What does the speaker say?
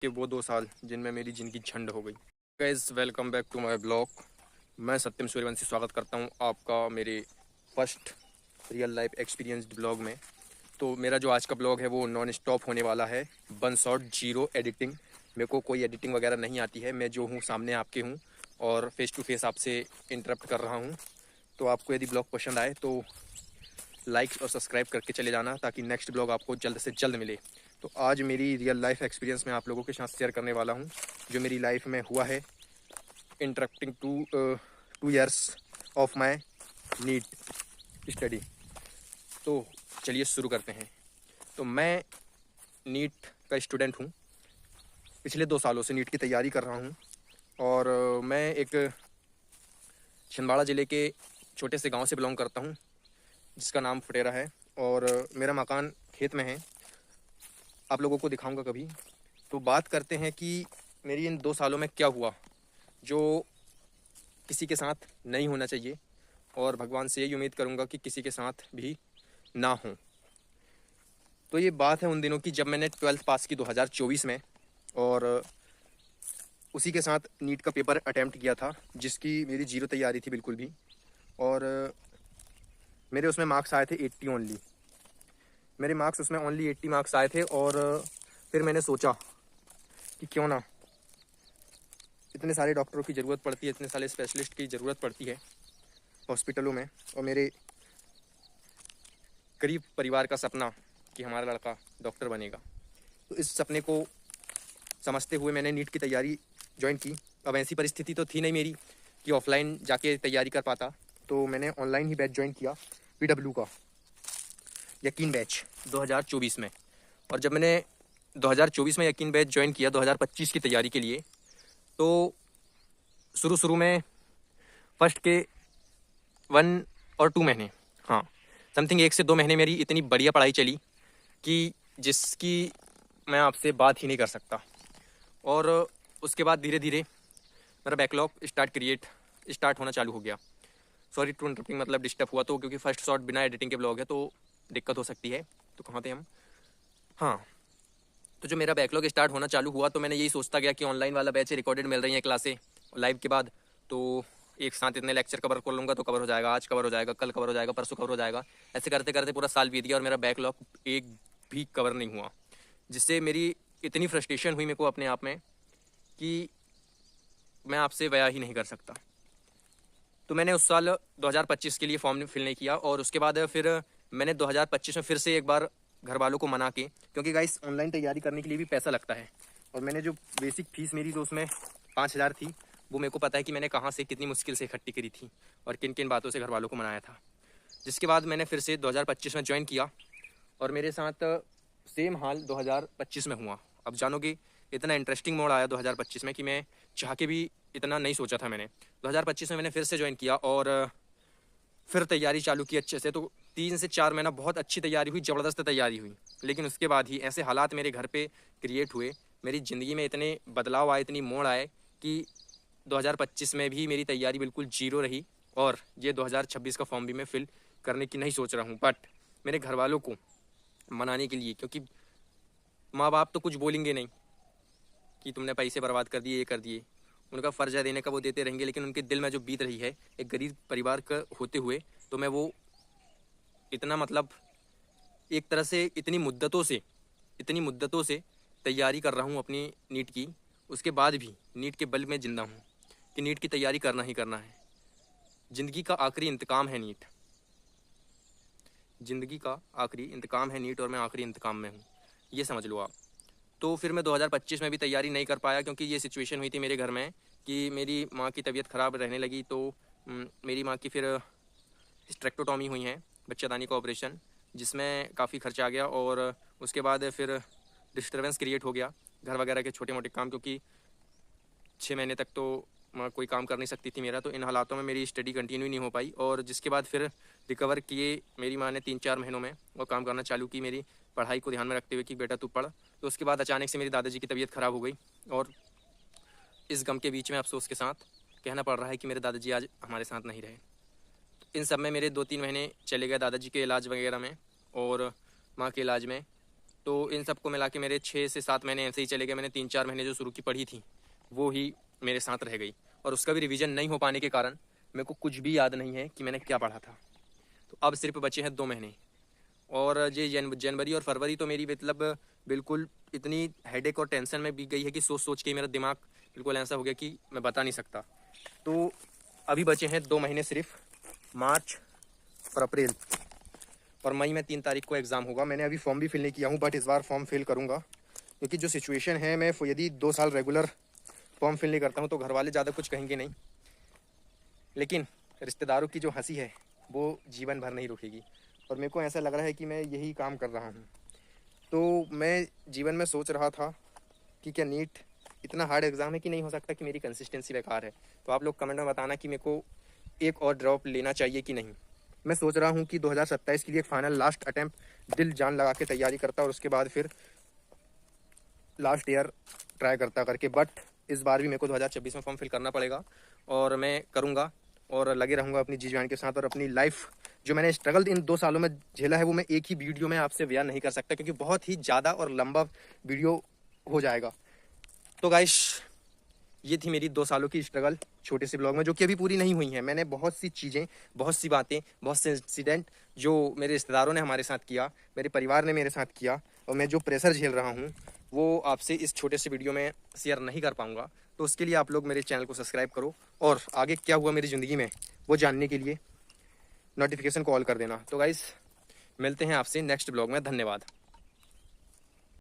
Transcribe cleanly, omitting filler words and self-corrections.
कि वो 2 साल जिनमें मेरी ज़िंदगी झंड हो गई। Guys welcome back to my blog. मैं सत्यम सूर्यवंशी स्वागत करता हूं आपका मेरे first real life experienced blog में। तो मेरा जो आज का ब्लॉग है वो नॉन स्टॉप होने वाला है, वन शॉट जीरो एडिटिंग। मेरे को कोई एडिटिंग वगैरह नहीं आती है, मैं जो हूँ सामने आपके हूँ और फेस टू फेस आपसे इंटरप्ट कर रहा हूँ। तो आपको यदि ब्लॉग पसंद आए तो लाइक और सब्सक्राइब करके चले जाना ताकि नेक्स्ट ब्लॉग आपको जल्द से जल्द मिले। तो आज मेरी रियल लाइफ एक्सपीरियंस मैं आप लोगों के साथ शेयर करने वाला हूँ जो मेरी लाइफ में हुआ है interrupting 2 years of my NEET study. तो चलिए शुरू करते हैं। तो मैं नीट का स्टूडेंट हूँ, पिछले 2 सालों से नीट की तैयारी कर रहा हूँ और मैं एक छिंदवाड़ा ज़िले के छोटे से गांव से बिलोंग करता हूँ जिसका नाम फुटेरा है और मेरा मकान खेत में है, आप लोगों को दिखाऊंगा कभी। तो बात करते हैं कि मेरी इन 2 सालों में क्या हुआ जो किसी के साथ नहीं होना चाहिए और भगवान से यही उम्मीद करूंगा कि किसी के साथ भी ना हो। तो ये बात है उन दिनों की जब मैंने 12th पास की 2024 में और उसी के साथ नीट का पेपर अटैम्प्ट किया था जिसकी मेरी जीरो तैयारी थी बिल्कुल भी। और मेरे उसमें मार्क्स आए थे 80 ओनली। मेरे मार्क्स उसमें ओनली 80 मार्क्स आए थे और फिर मैंने सोचा कि क्यों ना, इतने सारे डॉक्टरों की ज़रूरत पड़ती है, इतने सारे स्पेशलिस्ट की ज़रूरत पड़ती है हॉस्पिटलों में, और मेरे गरीब परिवार का सपना कि हमारा लड़का डॉक्टर बनेगा, तो इस सपने को समझते हुए मैंने नीट की तैयारी ज्वाइन की। अब ऐसी परिस्थिति तो थी नहीं मेरी कि ऑफलाइन जाके तैयारी कर पाता, तो मैंने ऑनलाइन ही बैच ज्वाइन किया PW का यकीन बैच 2024 में। और जब मैंने 2024 में यकीन बैच ज्वाइन किया 2025 की तैयारी के लिए, तो शुरू में फर्स्ट के 1 और 2 महीने, हाँ समथिंग 1 से 2 महीने मेरी इतनी बढ़िया पढ़ाई चली कि जिसकी मैं आपसे बात ही नहीं कर सकता। और उसके बाद धीरे धीरे मेरा बैकलॉग स्टार्ट होना चालू हो गया। सॉरी टू इंटरप्टिंग, मतलब डिस्टर्ब हुआ तो, क्योंकि फर्स्ट शॉट बिना एडिटिंग के ब्लॉग है तो दिक्कत हो सकती है। तो कहाँ थे हम? हाँ, तो जो मेरा बैकलॉग स्टार्ट होना चालू हुआ तो मैंने यही सोचता गया कि ऑनलाइन वाला बैच रिकॉर्डेड मिल रही है क्लासें लाइव के बाद, तो एक साथ इतने लेक्चर कवर कर लूँगा तो कवर हो जाएगा, आज कवर हो जाएगा, कल कवर हो जाएगा, परसों कवर हो जाएगा। ऐसे करते करते पूरा साल बीत गया और मेरा बैकलॉग एक भी कवर नहीं हुआ, जिससे मेरी इतनी फ्रस्ट्रेशन हुई मेरे को अपने आप में कि मैं आपसे बयां ही नहीं कर सकता। तो मैंने उस साल 2025 के लिए फॉर्म फिल नहीं किया और उसके बाद फिर मैंने 2025 में फिर से एक बार घर वालों को मना के, क्योंकि गाइस ऑनलाइन तैयारी करने के लिए भी पैसा लगता है और मैंने जो बेसिक फीस मेरी जो उसमें 5,000 थी, वो मेरे को पता है कि मैंने कहाँ से कितनी मुश्किल से इकट्ठी करी थी और किन किन बातों से घर वालों को मनाया था। जिसके बाद मैंने फिर से 2025 में ज्वाइन किया और मेरे साथ सेम हाल 2025 में हुआ। अब जानोगे इतना इंटरेस्टिंग मोड आया 2025 में कि मैं चाह के भी इतना नहीं सोचा था मैंने। 2025 में मैंने फिर से ज्वाइन किया और फिर तैयारी चालू की अच्छे से। तो 3 से 4 महीना बहुत अच्छी तैयारी हुई, ज़बरदस्त तैयारी हुई। लेकिन उसके बाद ही ऐसे हालात मेरे घर पे क्रिएट हुए, मेरी ज़िंदगी में इतने बदलाव आए, इतनी मोड़ आए कि 2025 में भी मेरी तैयारी बिल्कुल जीरो रही और ये 2026 का फॉर्म भी मैं फिल करने की नहीं सोच रहा हूँ। बट मेरे घर वालों को मनाने के लिए, क्योंकि माँ बाप तो कुछ बोलेंगे नहीं कि तुमने पैसे बर्बाद कर दिए, ये कर दिए, उनका फ़र्ज़ है देने का, वो देते रहेंगे, लेकिन उनके दिल में जो बीत रही है एक गरीब परिवार का होते हुए, तो मैं वो इतना, मतलब एक तरह से इतनी मुद्दतों से तैयारी कर रहा हूँ अपनी नीट की, उसके बाद भी नीट के बल में ज़िंदा हूँ कि नीट की तैयारी करना ही करना है। ज़िंदगी का आखिरी इंतकाम है नीट, ज़िंदगी का आखिरी इंतकाम है नीट और मैं आखिरी इंतकाम में हूँ, ये समझ लो आप। तो फिर मैं 2025 में भी तैयारी नहीं कर पाया क्योंकि ये सिचुएशन हुई थी मेरे घर में कि मेरी माँ की तबीयत ख़राब रहने लगी। तो मेरी माँ की फिर स्ट्रेक्टोटॉमी हुई है, बच्चादानी का ऑपरेशन, जिसमें काफ़ी खर्चा आ गया और उसके बाद फिर डिस्टर्बेंस क्रिएट हो गया घर वगैरह के छोटे मोटे काम, क्योंकि 6 महीने तक तो माँ कोई काम कर नहीं सकती थी मेरा। तो इन हालातों में मेरी स्टडी कंटिन्यू नहीं हो पाई और जिसके बाद फिर रिकवर किए मेरी माँ ने 3-4 महीनों में और काम करना चालू की मेरी पढ़ाई को ध्यान में रखते हुए कि बेटा तू पढ़। तो उसके बाद अचानक से मेरी दादाजी की तबीयत ख़राब हो गई और इस गम के बीच में अफसोस के साथ कहना पड़ रहा है कि मेरे दादाजी आज हमारे साथ नहीं रहे। इन सब में मेरे 2-3 महीने चले गए दादाजी के इलाज वगैरह में और माँ के इलाज में। तो इन सब को मिला के मेरे 6 से 7 महीने ऐसे ही चले गए। मैंने 3-4 महीने जो शुरू की पढ़ी थी वो ही मेरे साथ रह गई, और उसका भी रिवीजन नहीं हो पाने के कारण मेरे को कुछ भी याद नहीं है कि मैंने क्या पढ़ा था। तो अब सिर्फ बचे हैं 2 महीने, और ये जनवरी और फरवरी तो मेरी मतलब बिल्कुल इतनी हेडेक और टेंशन में बीत गई है कि सोच सोच के मेरा दिमाग बिल्कुल ऐसा हो गया कि मैं बता नहीं सकता। तो अभी बचे हैं 2 महीने सिर्फ, मार्च और अप्रैल, और मई में 3 तारीख को एग्ज़ाम होगा। मैंने अभी फॉर्म भी फिल नहीं किया हूँ, बट इस बार फॉर्म फिल करूँगा, क्योंकि जो सिचुएशन है, मैं यदि 2 साल रेगुलर फॉर्म फिल नहीं करता हूँ तो घर वाले ज़्यादा कुछ कहेंगे नहीं, लेकिन रिश्तेदारों की जो हंसी है वो जीवन भर नहीं रुकेगी। और मेरे को ऐसा लग रहा है कि मैं यही काम कर रहा हूँ। तो मैं जीवन में सोच रहा था कि क्या नीट इतना हार्ड एग्ज़ाम है कि नहीं हो सकता कि मेरी कंसिस्टेंसी बेकार है। तो आप लोग कमेंट में बताना कि मेरे को एक और ड्रॉप लेना चाहिए कि नहीं। मैं सोच रहा हूँ कि 2027 के लिए एक फाइनल लास्ट अटैम्प्ट दिल जान लगा के तैयारी करता, और उसके बाद फिर लास्ट ईयर ट्राई करता करके, बट इस बार भी मेरे को 2026 में फॉर्म फिल करना पड़ेगा, और मैं करूँगा और लगे रहूँगा अपनी जी जान के साथ। और अपनी लाइफ जो मैंने स्ट्रगल इन 2 सालों में झेला है वो मैं एक ही वीडियो में आपसे बयान नहीं कर सकता, क्योंकि बहुत ही ज़्यादा और लंबा वीडियो हो जाएगा। तो गाइस, ये थी मेरी 2 सालों की स्ट्रगल छोटे से ब्लॉग में, जो कि अभी पूरी नहीं हुई है। मैंने बहुत सी चीज़ें, बहुत सी बातें, बहुत से इंसिडेंट जो मेरे रिश्तेदारों ने हमारे साथ किया, मेरे परिवार ने मेरे साथ किया, और मैं जो प्रेशर झेल रहा हूँ वो आपसे इस छोटे से वीडियो में शेयर नहीं कर पाऊँगा। तो उसके लिए आप लोग मेरे चैनल को सब्सक्राइब करो, और आगे क्या हुआ मेरी ज़िंदगी में वो जानने के लिए नोटिफिकेशन कॉल कर देना। तो गाइस, मिलते हैं आपसे नेक्स्ट ब्लॉग में। धन्यवाद।